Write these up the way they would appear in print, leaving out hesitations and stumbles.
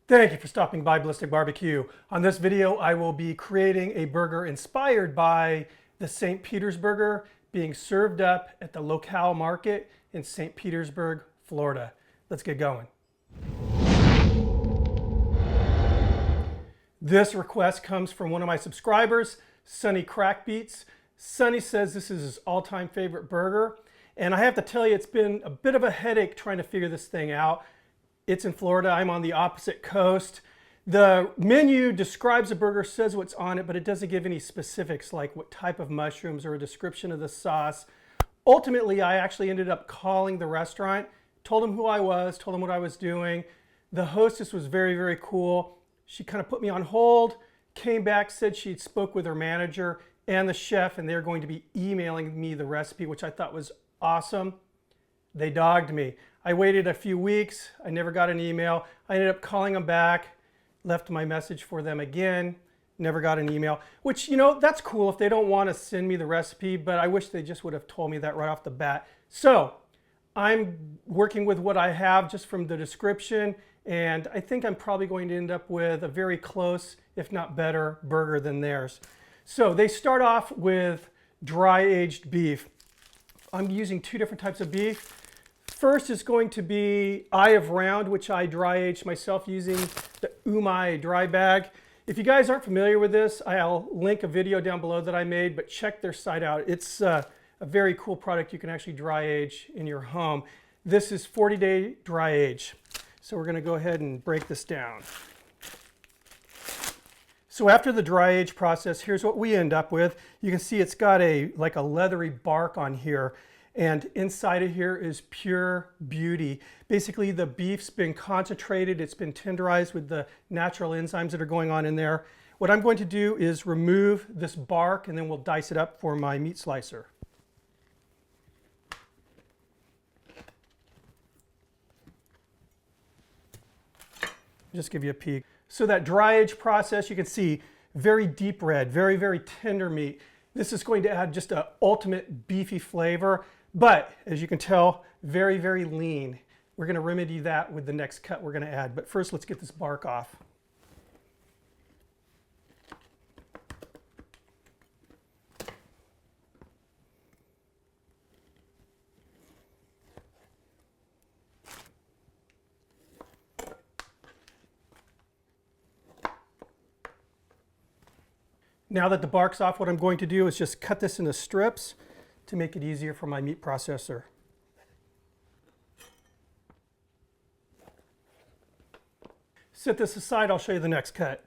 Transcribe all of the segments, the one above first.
Thank you for stopping by Ballistic Barbecue. On this video, I will be creating a burger inspired by the St. Petersburger being served up at the Locale Market in St. Petersburg, Florida. Let's get going. This request comes from one of my subscribers, Sonny Crackbeats. Sonny says this is his all-time favorite burger, and I have to tell you, it's been a bit of a headache trying to figure this thing out. It's in Florida, I'm on the opposite coast. The menu describes the burger, says what's on it, but it doesn't give any specifics like what type of mushrooms or a description of the sauce. Ultimately, I actually ended up calling the restaurant, told them who I was, told them what I was doing. The hostess was very, very cool. She kind of put me on hold, came back, said she'd spoke with her manager and the chef, and they're going to be emailing me the recipe, which I thought was awesome. They dogged me. I waited a few weeks. I never got an email. I ended up calling them back, left my message for them again, never got an email, which, you know, that's cool if they don't want to send me the recipe, but I wish they just would have told me that right off the bat. So I'm working with what I have just from the description, and I think I'm probably going to end up with a very close, if not better, burger than theirs. So they start off with dry-aged beef. I'm using two different types of beef. First is going to be Eye of Round, which I dry aged myself using the Umai dry bag. If you guys aren't familiar with this, I'll link a video down below that I made, but check their site out. It's a very cool product you can actually dry age in your home. This is 40-day dry age. So we're going to go ahead and break this down. So after the dry age process, here's what we end up with. You can see it's got like a leathery bark on here. And inside of here is pure beauty. Basically, the beef's been concentrated, it's been tenderized with the natural enzymes that are going on in there. What I'm going to do is remove this bark, and then we'll dice it up for my meat slicer. Just give you a peek. So that dry age process, you can see very deep red, very, very tender meat. This is going to add just an ultimate beefy flavor. But as you can tell, very, very lean. We're going to remedy that with the next cut we're going to add. But first, let's get this bark off. Now that the bark's off, what I'm going to do is just cut this into strips to make it easier for my meat processor. Set this aside, I'll show you the next cut.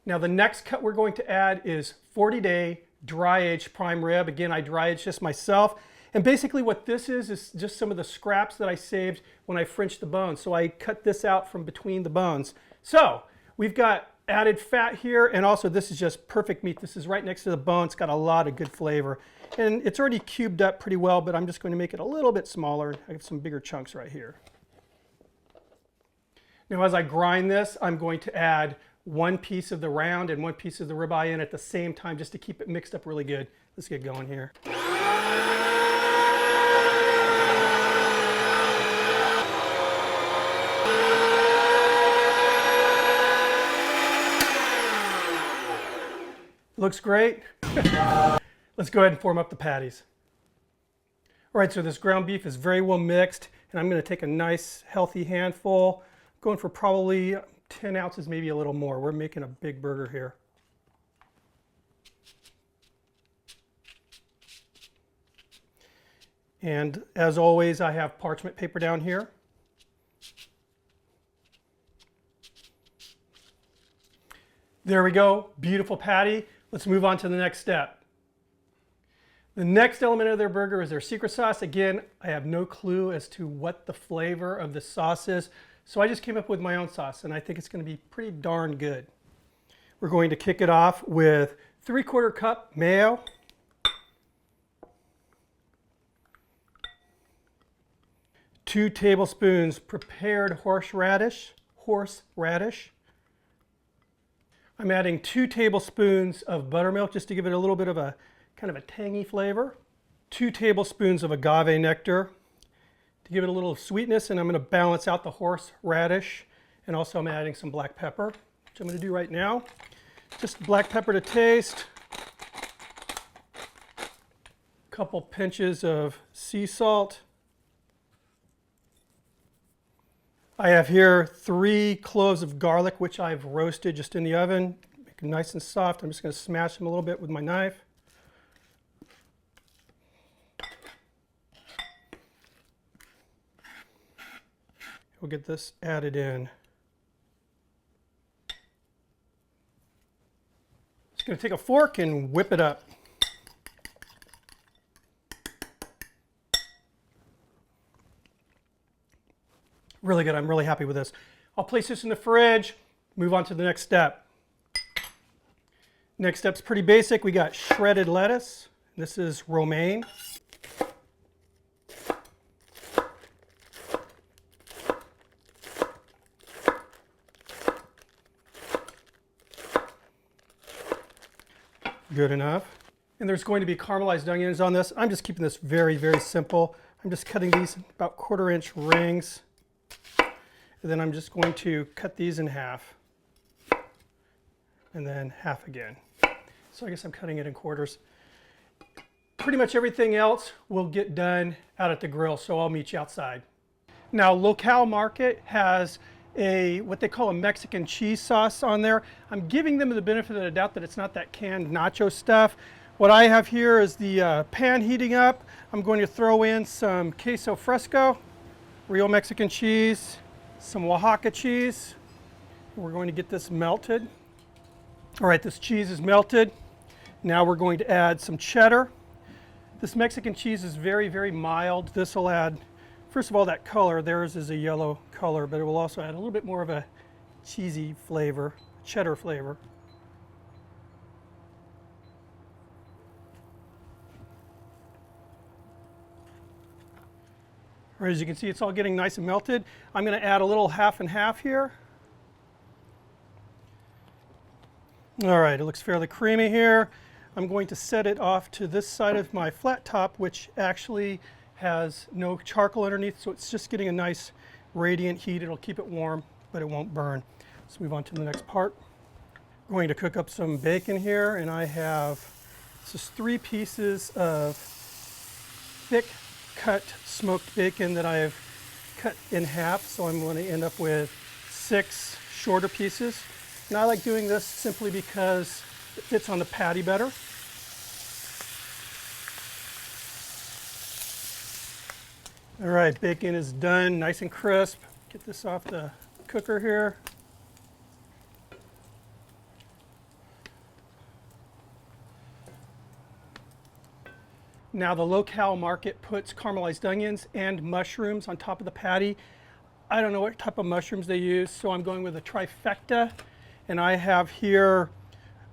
Now the next cut we're going to add is 40-day dry-aged prime rib. Again, I dry-aged this myself. And basically what this is just some of the scraps that I saved when I Frenched the bones. So I cut this out from between the bones. So we've got added fat here, and also this is just perfect meat. This is right next to the bone. It's got a lot of good flavor, and it's already cubed up pretty well, but I'm just going to make it a little bit smaller. I have some bigger chunks right here. Now as I grind this, I'm going to add one piece of the round and one piece of the ribeye in at the same time, just to keep it mixed up really good. Let's get going here. Looks great. Let's go ahead and form up the patties. All right, so this ground beef is very well mixed, and I'm going to take a nice healthy handful, going for probably 10 ounces, maybe a little more. We're making a big burger here. And as always, I have parchment paper down here. There we go, beautiful patty. Let's move on to the next step. The next element of their burger is their secret sauce. Again, I have no clue as to what the flavor of the sauce is, so I just came up with my own sauce, and I think it's going to be pretty darn good. We're going to kick it off with 3/4 cup mayo, 2 tablespoons prepared horseradish. I'm adding 2 tablespoons of buttermilk just to give it a little bit of a kind of a tangy flavor. 2 tablespoons of agave nectar to give it a little sweetness, and I'm going to balance out the horseradish. And also I'm adding some black pepper, which I'm going to do right now. Just black pepper to taste. A couple pinches of sea salt. I have here 3 cloves of garlic, which I've roasted just in the oven. Make them nice and soft. I'm just going to smash them a little bit with my knife. We'll get this added in. Just going to take a fork and whip it up. Really good. I'm really happy with this. I'll place this in the fridge, move on to the next step. Next step's pretty basic. We got shredded lettuce. This is romaine. Good enough. And there's going to be caramelized onions on this. I'm just keeping this very, very simple. I'm just cutting these about 1/4 inch rings. And then I'm just going to cut these in half. And then half again. So I guess I'm cutting it in quarters. Pretty much everything else will get done out at the grill, so I'll meet you outside. Now, Locale Market has what they call a Mexican cheese sauce on there. I'm giving them the benefit of the doubt that it's not that canned nacho stuff. What I have here is the pan heating up. I'm going to throw in some queso fresco, real Mexican cheese, some Oaxaca cheese. We're going to get this melted. All right, this cheese is melted. Now we're going to add some cheddar. This Mexican cheese is very, very mild. This will add, first of all, that color. Theirs is a yellow color, but it will also add a little bit more of a cheesy flavor, cheddar flavor. Right, as you can see, it's all getting nice and melted. I'm going to add a little half and half here. All right, it looks fairly creamy here. I'm going to set it off to this side of my flat top, which actually has no charcoal underneath, so it's just getting a nice radiant heat. It'll keep it warm, but it won't burn. Let's move on to the next part. I'm going to cook up some bacon here, and I have just 3 pieces of thick cut smoked bacon that I have cut in half, so I'm going to end up with 6 shorter pieces. And I like doing this simply because it fits on the patty better. All right, bacon is done, nice and crisp. Get this off the cooker here. Now the Locale Market puts caramelized onions and mushrooms on top of the patty. I don't know what type of mushrooms they use, so I'm going with a trifecta. And I have here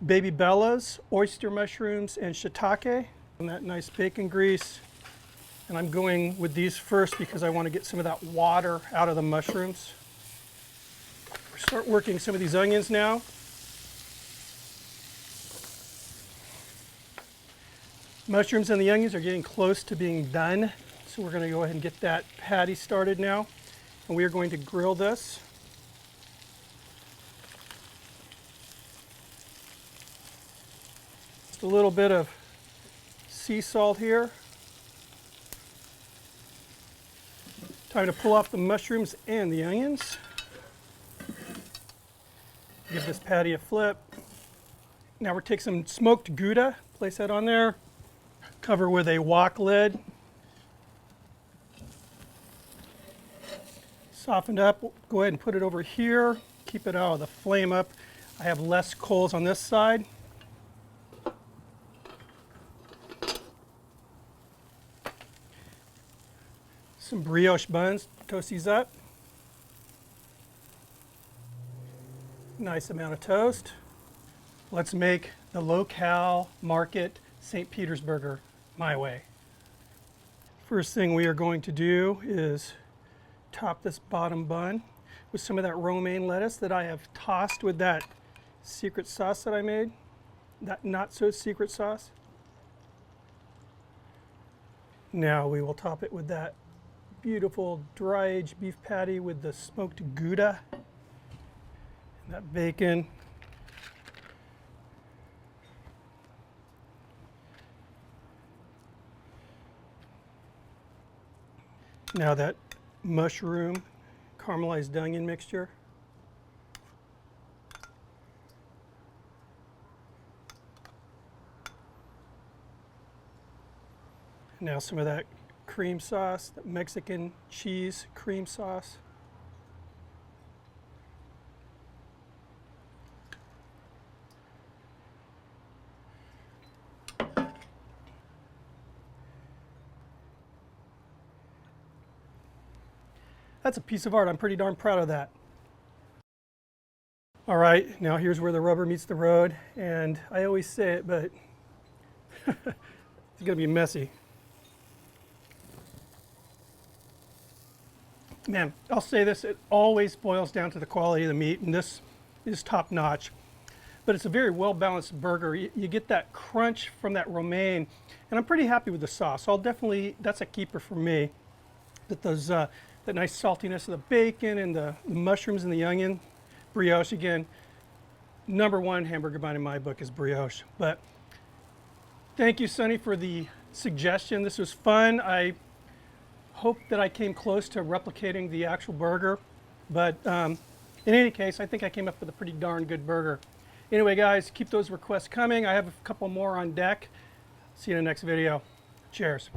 baby bellas, oyster mushrooms, and shiitake. And that nice bacon grease. And I'm going with these first because I want to get some of that water out of the mushrooms. Start working some of these onions now. Mushrooms and the onions are getting close to being done. So we're going to go ahead and get that patty started now. And we are going to grill this. Just a little bit of sea salt here. Time to pull off the mushrooms and the onions. Give this patty a flip. Now we're taking some smoked gouda, place that on there. Cover with a wok lid. Softened up, go ahead and put it over here. Keep it out of the flame up. I have less coals on this side. Some brioche buns, toast these up. Nice amount of toast. Let's make the Locale Market St. Petersburger my way. First thing we are going to do is top this bottom bun with some of that romaine lettuce that I have tossed with that secret sauce that I made, that not so secret sauce. Now we will top it with that beautiful dry aged beef patty with the smoked gouda. That bacon. Now that mushroom caramelized onion mixture. Now some of that cream sauce, that Mexican cheese cream sauce. That's a piece of art. I'm pretty darn proud of that. All right, now here's where the rubber meets the road, and I always say it, but it's gonna be messy. Man, I'll say this, it always boils down to the quality of the meat, and this is top notch. But it's a very well-balanced burger. You get that crunch from that romaine, and I'm pretty happy with the sauce. I'll definitely, that's a keeper for me. That those, that nice saltiness of the bacon and the mushrooms and the onion. Brioche, again, #1 hamburger bun in my book is brioche. But thank you, Sonny, for the suggestion. This was fun. I hope that I came close to replicating the actual burger. But in any case, I think I came up with a pretty darn good burger. Anyway, guys, keep those requests coming. I have a couple more on deck. See you in the next video. Cheers.